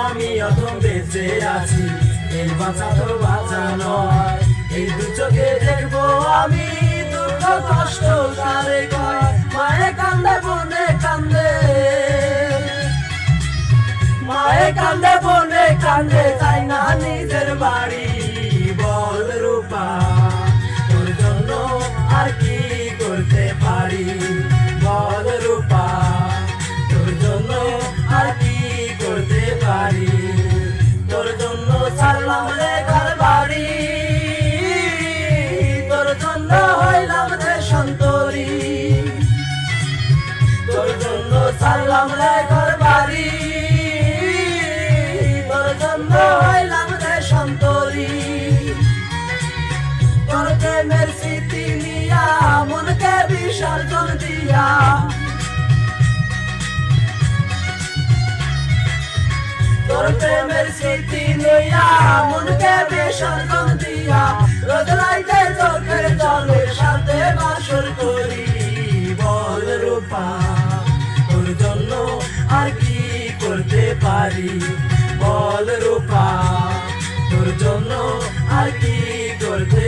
আমি অথম বেঁচে আছি, এই বাঁচা তো বাঁচা নয়। এই দু চোখে দেখবো আমি দুঃখ কষ্ট কারে কয়। মায়ে কান্দে বনে কান্দে, মায়ে কান্দে বনে কান্দে, তাই না নিজের বাড়ি। বল রূপা তোর জন্য আর কি করতে পারি, বল রূপা তোর জন্য আর কি করতে পারি। তোর জন্য ছাড়লাম রে ঘর বাড়ি, তোর জন্য হইলাম দেশান্তরী। তোর জন্য ছাড়লাম রে ঘর বাড়ি, তোর জন্য হইলাম দেশান্তরী। তোর প্রেমের স্মৃতি নিয়া মনকে বিসর্জন দিয়া, তোর প্রেমের স্মৃতি নিয়া মনকে বিসর্জন দিয়া, রোজ রাইতে চোখের জলের সাথে বাসর করি। বল রূপা তোর জন্য আর কি করতে পারি, বল রূপা তোর জন্য আর কি করতে